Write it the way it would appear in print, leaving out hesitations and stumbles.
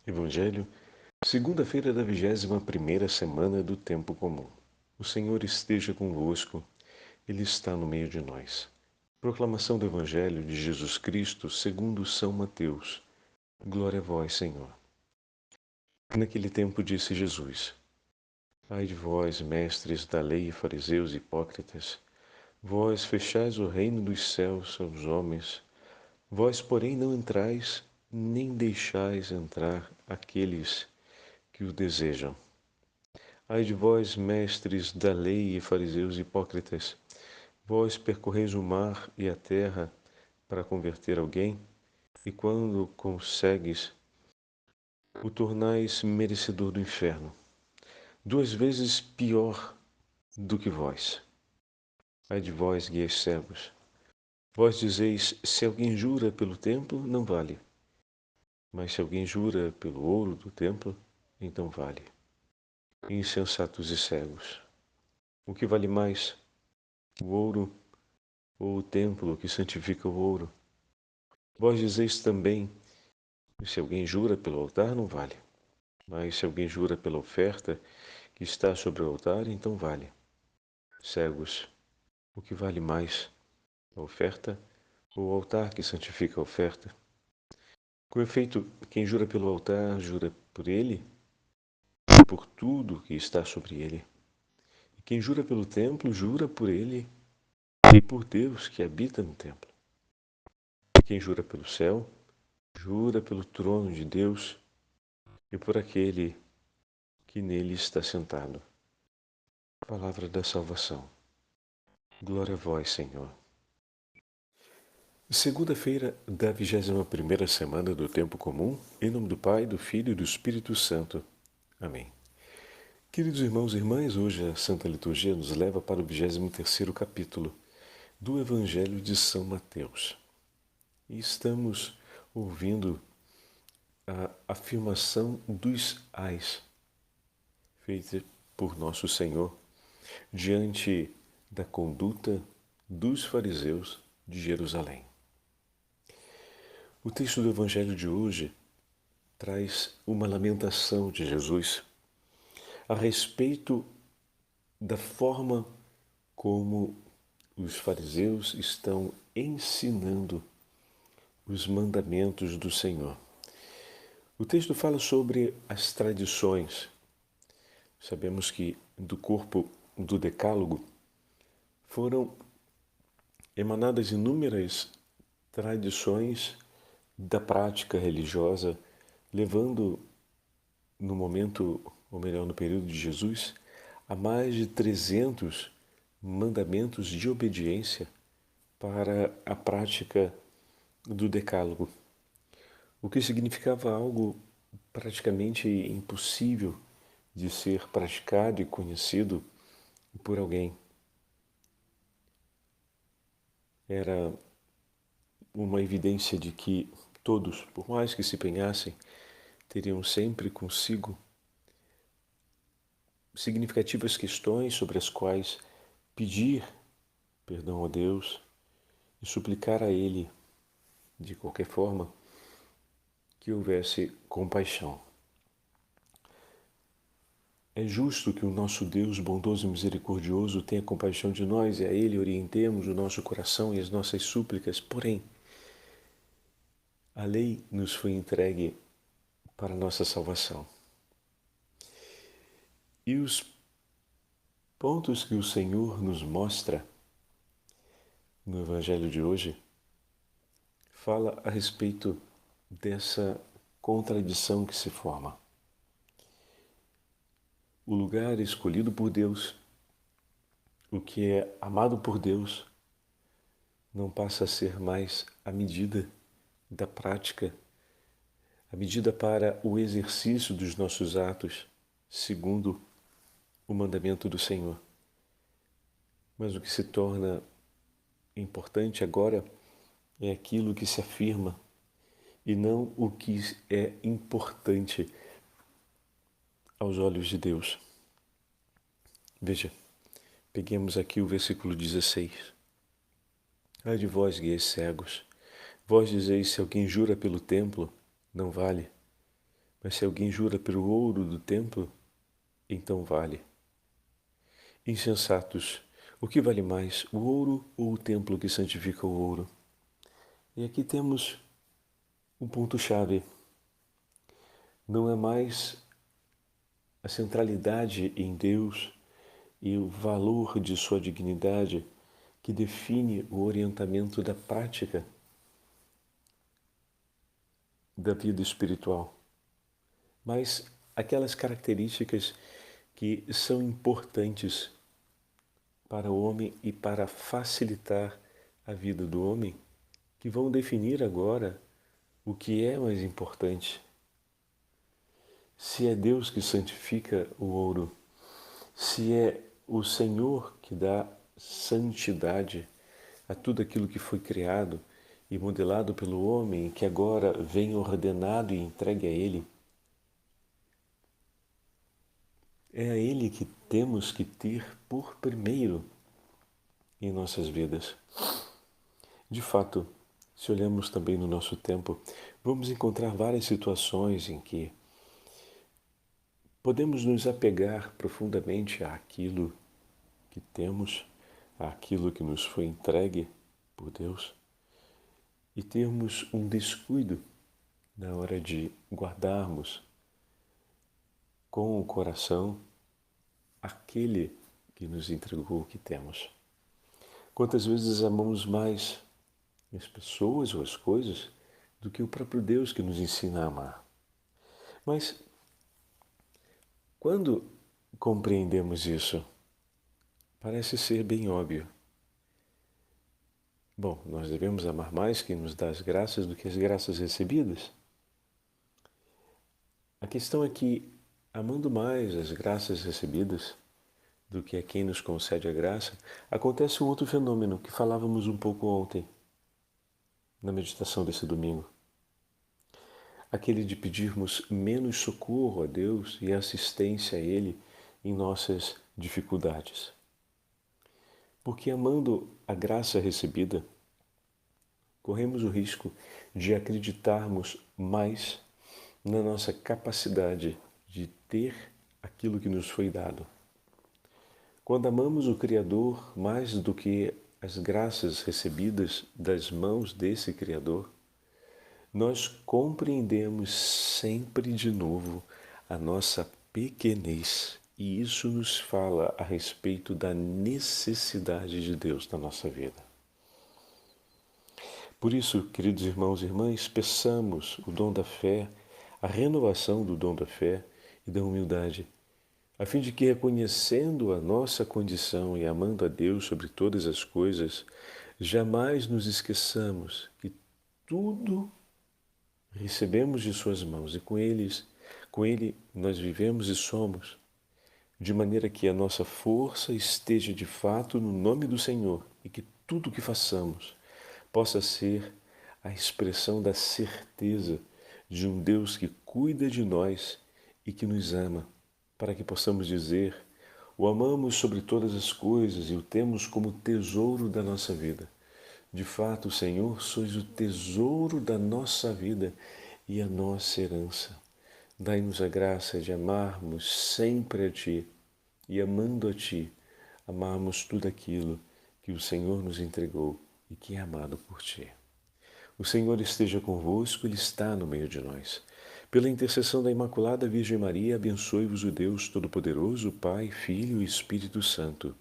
Evangelho, segunda-feira da 21ª semana do Tempo Comum. O Senhor esteja convosco, Ele está no meio de nós. Proclamação do Evangelho de Jesus Cristo segundo São Mateus. Glória a vós, Senhor. Naquele tempo disse Jesus: Ai de vós, mestres da lei e fariseus hipócritas, vós fechais o reino dos céus aos homens, vós, porém, não entrais, nem deixais entrar aqueles que o desejam. Ai de vós, mestres da lei e fariseus hipócritas, vós percorreis o mar e a terra para converter alguém, e quando consegues, o tornais merecedor do inferno, 2 vezes pior do que vós. Ai de vós, guias cegos, vós dizeis, se alguém jura pelo templo, não vale. Mas se alguém jura pelo ouro do templo, então vale. Insensatos e cegos, o que vale mais, o ouro ou o templo que santifica o ouro? Vós dizeis também, se alguém jura pelo altar, não vale. Mas se alguém jura pela oferta que está sobre o altar, então vale. Cegos, o que vale mais, a oferta ou o altar que santifica a oferta? Com efeito, quem jura pelo altar, jura por ele e por tudo que está sobre ele. E quem jura pelo templo, jura por ele e por Deus que habita no templo. E quem jura pelo céu, jura pelo trono de Deus e por aquele que nele está sentado. Palavra da salvação. Glória a vós, Senhor. Segunda-feira da 21ª semana do Tempo Comum, em nome do Pai, do Filho e do Espírito Santo. Amém. Queridos irmãos e irmãs, hoje a Santa Liturgia nos leva para o 23º capítulo do Evangelho de São Mateus. E estamos ouvindo a afirmação dos ais, feita por nosso Senhor, diante da conduta dos fariseus de Jerusalém. O texto do Evangelho de hoje traz uma lamentação de Jesus a respeito da forma como os fariseus estão ensinando os mandamentos do Senhor. O texto fala sobre as tradições. Sabemos que do corpo do Decálogo foram emanadas inúmeras tradições da prática religiosa, levando no momento, ou melhor, no período de Jesus, a mais de 300 mandamentos de obediência para a prática do Decálogo, o que significava algo praticamente impossível de ser praticado e conhecido por alguém. Era uma evidência de que todos, por mais que se empenhassem, teriam sempre consigo significativas questões sobre as quais pedir perdão a Deus e suplicar a Ele, de qualquer forma, que houvesse compaixão. É justo que o nosso Deus bondoso e misericordioso tenha compaixão de nós e a Ele orientemos o nosso coração e as nossas súplicas, porém, a lei nos foi entregue para a nossa salvação. E os pontos que o Senhor nos mostra no Evangelho de hoje fala a respeito dessa contradição que se forma. O lugar escolhido por Deus, o que é amado por Deus, não passa a ser mais a medida da prática, a medida para o exercício dos nossos atos, segundo o mandamento do Senhor. Mas o que se torna importante agora é aquilo que se afirma e não o que é importante aos olhos de Deus. Veja, peguemos aqui o versículo 16. Ai de vós, guias cegos, vós dizeis, se alguém jura pelo templo, não vale. Mas se alguém jura pelo ouro do templo, então vale. Insensatos, o que vale mais, o ouro ou o templo que santifica o ouro? E aqui temos um ponto-chave. Não é mais a centralidade em Deus e o valor de sua dignidade que define o orientamento da prática da vida espiritual, mas aquelas características que são importantes para o homem e para facilitar a vida do homem, que vão definir agora o que é mais importante. Se é Deus que santifica o ouro, se é o Senhor que dá santidade a tudo aquilo que foi criado e modelado pelo homem, que agora vem ordenado e entregue a Ele, é a Ele que temos que ter por primeiro em nossas vidas. De fato, se olhamos também no nosso tempo, vamos encontrar várias situações em que podemos nos apegar profundamente àquilo que temos, àquilo que nos foi entregue por Deus, e termos um descuido na hora de guardarmos com o coração aquele que nos entregou o que temos. Quantas vezes amamos mais as pessoas ou as coisas do que o próprio Deus que nos ensina a amar? Mas quando compreendemos isso, parece ser bem óbvio. Bom, nós devemos amar mais quem nos dá as graças do que as graças recebidas. A questão é que, amando mais as graças recebidas do que a quem nos concede a graça, acontece um outro fenômeno que falávamos um pouco ontem, na meditação desse domingo. Aquele de pedirmos menos socorro a Deus e assistência a Ele em nossas dificuldades. Porque amando a graça recebida, corremos o risco de acreditarmos mais na nossa capacidade de ter aquilo que nos foi dado. Quando amamos o Criador mais do que as graças recebidas das mãos desse Criador, nós compreendemos sempre de novo a nossa pequenez, e isso nos fala a respeito da necessidade de Deus na nossa vida. Por isso, queridos irmãos e irmãs, peçamos o dom da fé, a renovação do dom da fé e da humildade, a fim de que, reconhecendo a nossa condição e amando a Deus sobre todas as coisas, jamais nos esqueçamos que tudo recebemos de suas mãos e com Ele nós vivemos e somos, de maneira que a nossa força esteja de fato no nome do Senhor e que tudo o que façamos possa ser a expressão da certeza de um Deus que cuida de nós e que nos ama, para que possamos dizer: o amamos sobre todas as coisas e o temos como tesouro da nossa vida. De fato, Senhor, sois o tesouro da nossa vida e a nossa herança. Dai-nos a graça de amarmos sempre a Ti e, amando a Ti, amarmos tudo aquilo que o Senhor nos entregou e que é amado por Ti. O Senhor esteja convosco, Ele está no meio de nós. Pela intercessão da Imaculada Virgem Maria, abençoe-vos o Deus Todo-Poderoso, Pai, Filho e Espírito Santo.